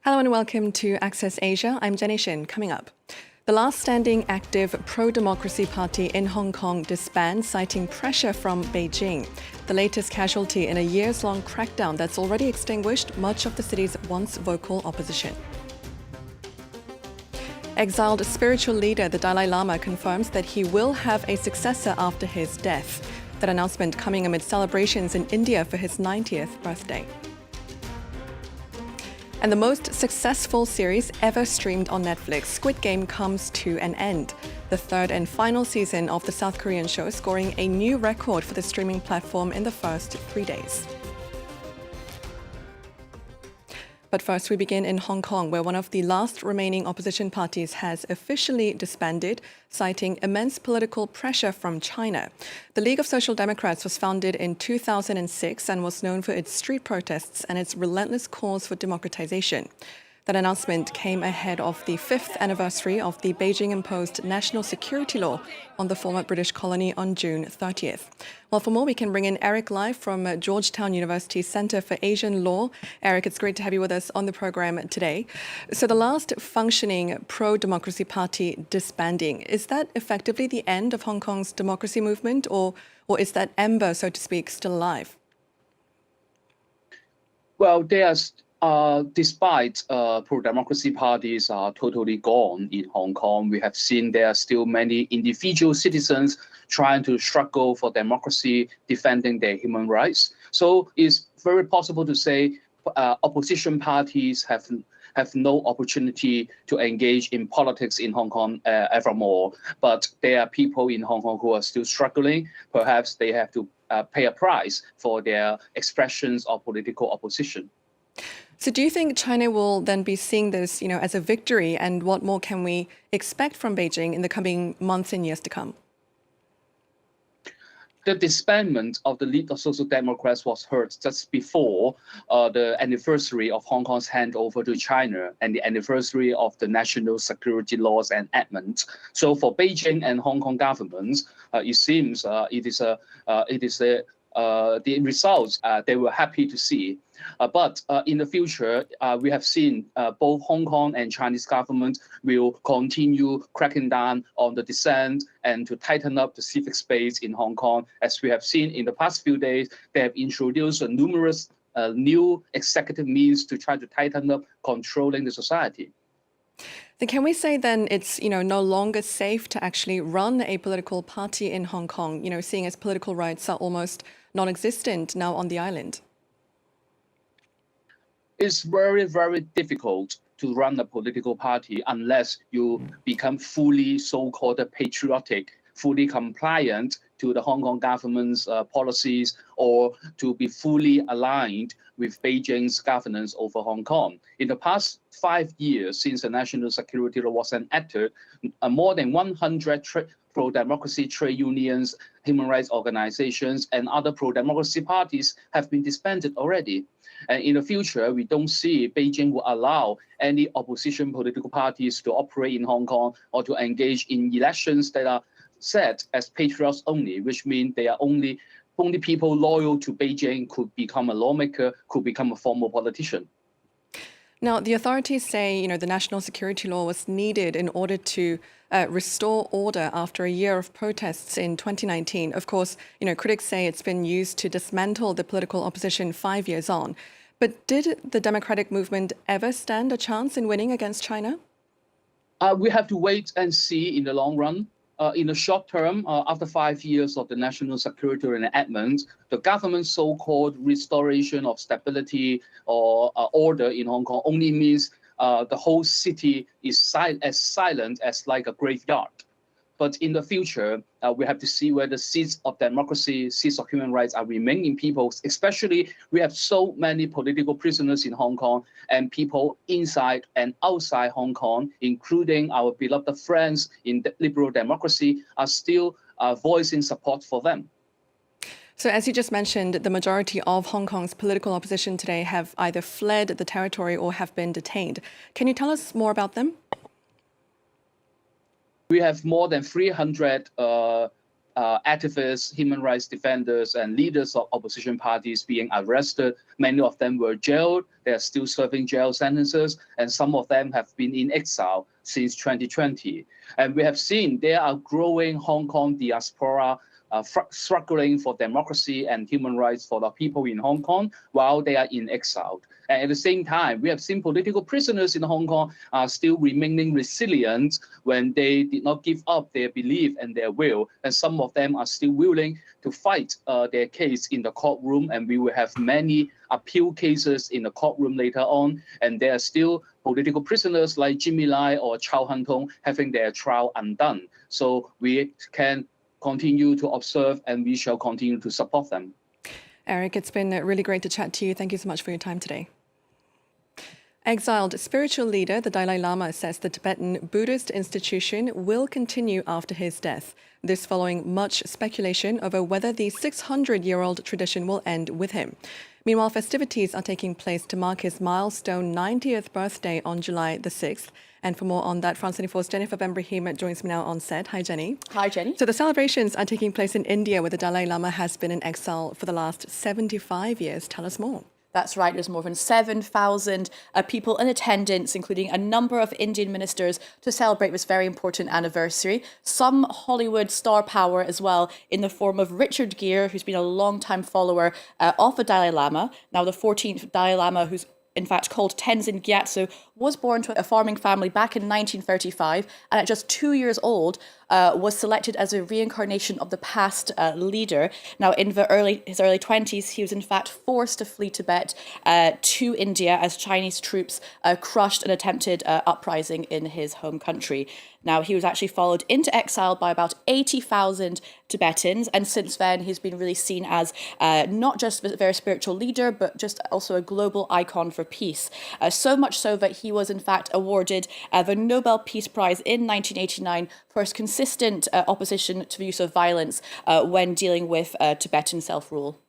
Hello and welcome to Access Asia. I'm Jenny Shin. Coming up, the last standing active pro-democracy party in Hong Kong disbands, citing pressure from Beijing. The latest casualty in a years-long crackdown that's already extinguished much of the city's once vocal opposition. Exiled spiritual leader the Dalai Lama confirms that he will have a successor after his death. That announcement coming amid celebrations in India for his 90th birthday. And the most successful series ever streamed on Netflix, Squid Game, comes to an end. The third and final season of the South Korean show scoring a new record for the streaming platform in the first 3 days. But first, we begin in Hong Kong, where one of the last remaining opposition parties has officially disbanded, citing immense political pressure from China. The League of Social Democrats was founded in 2006 and was known for its street protests and its relentless calls for democratization. That announcement came ahead of the 5th anniversary of the Beijing-imposed national security law on the former British colony on June 30th. Well, for more, we can bring in Eric live from Georgetown University Center for Asian Law. Eric, it's great to have you with us on the program today. So the last functioning pro-democracy party disbanding, is that effectively the end of Hong Kong's democracy movement, or is that ember, so to speak, still alive? Well, despite pro-democracy parties are totally gone in Hong Kong, we have seen there are still many individual citizens trying to struggle for democracy, defending their human rights. So it's very possible to say opposition parties have no opportunity to engage in politics in Hong Kong evermore. But there are people in Hong Kong who are still struggling. Perhaps they have to pay a price for their expressions of political opposition. So do you think China will then be seeing this, as a victory, and what more can we expect from Beijing in the coming months and years to come? The disbandment of the League of Social Democrats was heard just before the anniversary of Hong Kong's handover to China and the anniversary of the national security laws enactment. So for Beijing and Hong Kong governments, it seems the results they were happy to see. But in the future, we have seen both Hong Kong and Chinese government will continue cracking down on the dissent and to tighten up the civic space in Hong Kong. As we have seen in the past few days, they have introduced numerous new executive means to try to tighten up controlling the society. Then can we say then it's no longer safe to actually run a political party in Hong Kong, seeing as political rights are almost non-existent now on the island? It's very, very difficult to run a political party unless you become fully so-called patriotic, fully compliant to the Hong Kong government's policies, or to be fully aligned with Beijing's governance over Hong Kong. In the past 5 years since the national security law was enacted, more than 100 pro-democracy trade unions, human rights organizations, and other pro-democracy parties have been disbanded already. And in the future, we don't see Beijing will allow any opposition political parties to operate in Hong Kong or to engage in elections that are set as patriots only, which means they are only people loyal to Beijing could become a lawmaker, could become a formal politician. Now, the authorities say, the national security law was needed in order to restore order after a year of protests in 2019. Of course, critics say it's been used to dismantle the political opposition 5 years on. But did the democratic movement ever stand a chance in winning against China? We have to wait and see in the long run. In the short term, after 5 years of the national security enactment, the government's so-called restoration of stability or order in Hong Kong only means the whole city is as silent as like a graveyard. But in the future, we have to see where the seeds of democracy, seeds of human rights are remaining people. Especially, we have so many political prisoners in Hong Kong, and people inside and outside Hong Kong, including our beloved friends in the liberal democracy, are still voicing support for them. So as you just mentioned, the majority of Hong Kong's political opposition today have either fled the territory or have been detained. Can you tell us more about them? We have more than 300 activists, human rights defenders, and leaders of opposition parties being arrested. Many of them were jailed. They are still serving jail sentences, and some of them have been in exile since 2020. And we have seen there are growing Hong Kong diaspora struggling for democracy and human rights for the people in Hong Kong while they are in exile. And at the same time, we have seen political prisoners in Hong Kong are still remaining resilient when they did not give up their belief and their will. And some of them are still willing to fight their case in the courtroom. And we will have many appeal cases in the courtroom later on. And there are still political prisoners like Jimmy Lai or Chow Han Tong having their trial undone. So we can continue to observe, and we shall continue to support them. Eric, it's been really great to chat to you. Thank you so much for your time today. Exiled spiritual leader, the Dalai Lama, says the Tibetan Buddhist institution will continue after his death. This following much speculation over whether the 600-year-old tradition will end with him. Meanwhile, festivities are taking place to mark his milestone 90th birthday on July the 6th. And for more on that, France 24's Jennifer Ben-Brahim joins me now on set. Hi, Jenny. Hi, Jenny. So the celebrations are taking place in India, where the Dalai Lama has been in exile for the last 75 years. Tell us more. That's right. There's more than 7,000 people in attendance, including a number of Indian ministers, to celebrate this very important anniversary. Some Hollywood star power as well, in the form of Richard Gere, who's been a long-time follower of the Dalai Lama. Now, the 14th Dalai Lama, who's in fact called Tenzin Gyatso, was born to a farming family back in 1935, and at just 2 years old, was selected as a reincarnation of the past leader. Now, in his early 20s, he was in fact forced to flee Tibet to India as Chinese troops crushed an attempted uprising in his home country. Now, he was actually followed into exile by about 80,000 Tibetans, and since then he's been really seen as not just a very spiritual leader, but just also a global icon for peace. So much so that he was in fact awarded the Nobel Peace Prize in 1989 for his consistent opposition to the use of violence when dealing with Tibetan self-rule.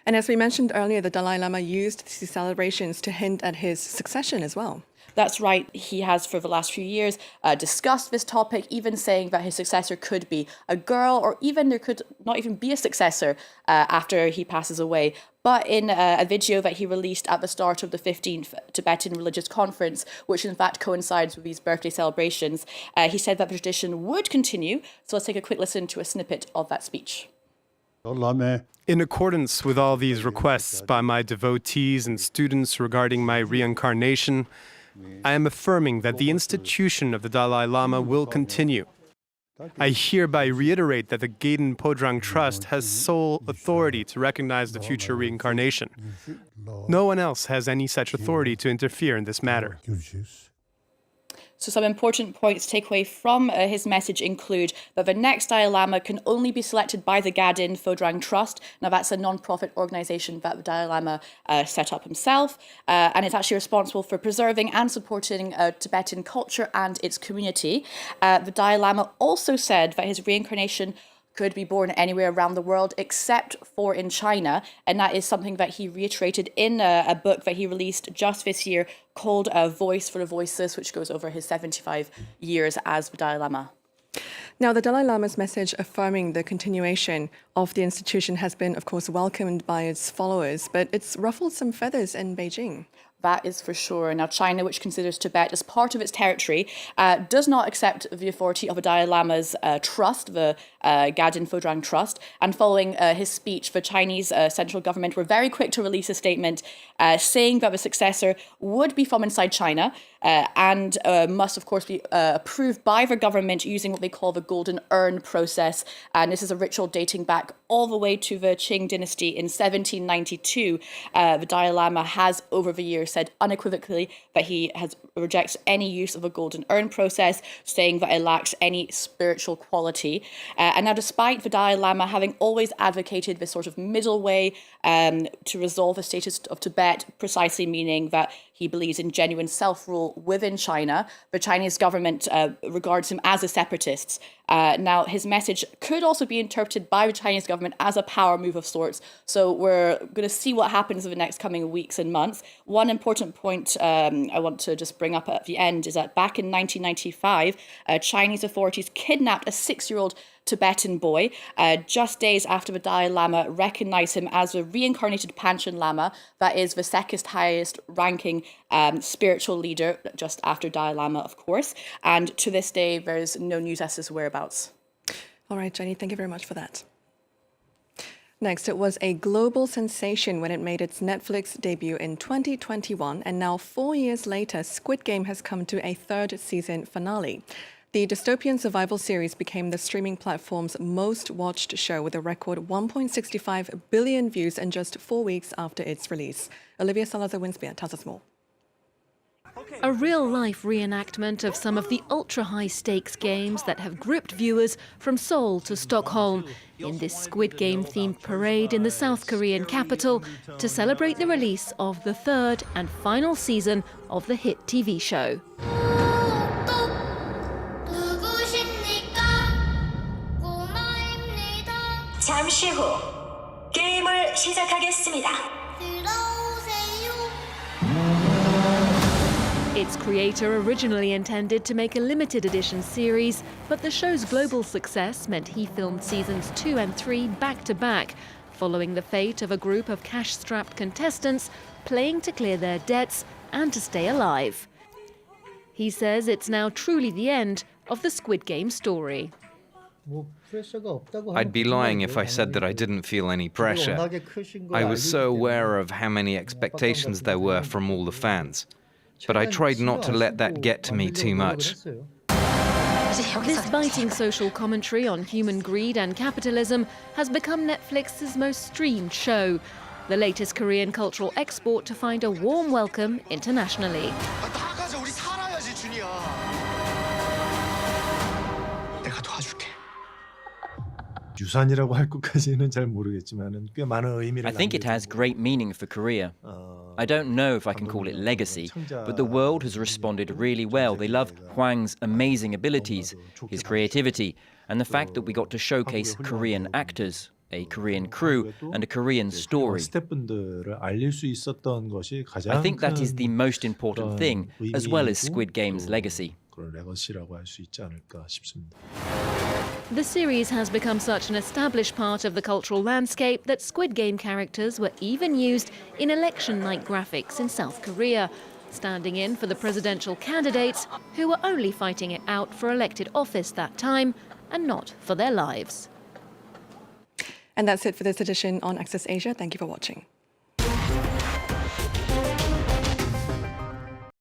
And as we mentioned earlier, the Dalai Lama used these celebrations to hint at his succession as well. That's right. He has, for the last few years, discussed this topic, even saying that his successor could be a girl, or even there could not even be a successor after he passes away. But in a video that he released at the start of the 15th Tibetan Religious Conference, which in fact coincides with these birthday celebrations, he said that the tradition would continue. So let's take a quick listen to a snippet of that speech. In accordance with all these requests by my devotees and students regarding my reincarnation, I am affirming that the institution of the Dalai Lama will continue. I hereby reiterate that the Gaden Podrang Trust has sole authority to recognize the future reincarnation. No one else has any such authority to interfere in this matter. So some important points to take away from his message include that the next Dalai Lama can only be selected by the Gaden Phodrang Trust. Now, that's a non-profit organization that the Dalai Lama set up himself, and it's actually responsible for preserving and supporting Tibetan culture and its community. The Dalai Lama also said that his reincarnation could be born anywhere around the world except for in China. And that is something that he reiterated in a book that he released just this year called Voice for the Voiceless, which goes over his 75 years as the Dalai Lama. Now, the Dalai Lama's message affirming the continuation of the institution has been, of course, welcomed by its followers, but it's ruffled some feathers in Beijing. That is for sure. Now, China, which considers Tibet as part of its territory, does not accept the authority of the Dalai Lama's trust, the Gaden Phodrang Trust. And following his speech, the Chinese central government were very quick to release a statement saying that the successor would be from inside China and must, of course, be approved by the government using what they call the Golden Urn process. And this is a ritual dating back all the way to the Qing dynasty in 1792. The Dalai Lama has, over the years, said unequivocally that he rejects any use of a Golden Urn process, saying that it lacks any spiritual quality. And now, despite the Dalai Lama having always advocated this sort of middle way to resolve the status of Tibet, precisely meaning that he believes in genuine self-rule within China, the Chinese government regards him as a separatist. Now, his message could also be interpreted by the Chinese government as a power move of sorts. So we're going to see what happens in the next coming weeks and months. One important point I want to just bring up at the end is that back in 1995, Chinese authorities kidnapped a 6-year-old Tibetan boy, just days after the Dalai Lama recognized him as a reincarnated Panchen Lama, that is the second highest ranking spiritual leader, just after Dalai Lama, of course. And to this day, there's no news as to his whereabouts. All right, Jenny, thank you very much for that. Next, it was a global sensation when it made its Netflix debut in 2021, and now 4 years later, Squid Game has come to a third season finale. The dystopian survival series became the streaming platform's most watched show with a record 1.65 billion views in just 4 weeks after its release. Olivia Salazar-Winspear tells us more. A real-life reenactment of some of the ultra-high-stakes games that have gripped viewers from Seoul to Stockholm in this Squid Game-themed parade in the South Korean capital to celebrate the release of the third and final season of the hit TV show. 잠시 후 게임을 시작하겠습니다. Its creator originally intended to make a limited edition series, but the show's global success meant he filmed seasons 2 and 3 back-to-back, following the fate of a group of cash-strapped contestants playing to clear their debts and to stay alive. He says it's now truly the end of the Squid Game story. I'd be lying if I said that I didn't feel any pressure. I was so aware of how many expectations there were from all the fans. But I tried not to let that get to me too much. This biting social commentary on human greed and capitalism has become Netflix's most streamed show, the latest Korean cultural export to find a warm welcome internationally. 유산이라고 할 것까지는 잘 모르겠지만은 꽤 많은 의미를 I think it has great meaning for Korea. I don't know if I can call it legacy, but the world has responded really well. They love Hwang's amazing abilities, his creativity, and the fact that we got to showcase Korean actors, a Korean crew, and a Korean story. 스태프분들을 알릴 수 있었던 것이 가장 I think that is the most important thing, as well as Squid Game's legacy. 그런 레거시라고 할 수 있지 않을까 싶습니다. The series has become such an established part of the cultural landscape that Squid Game characters were even used in election-night graphics in South Korea, standing in for the presidential candidates who were only fighting it out for elected office that time and not for their lives. And that's it for this edition on Access Asia. Thank you for watching.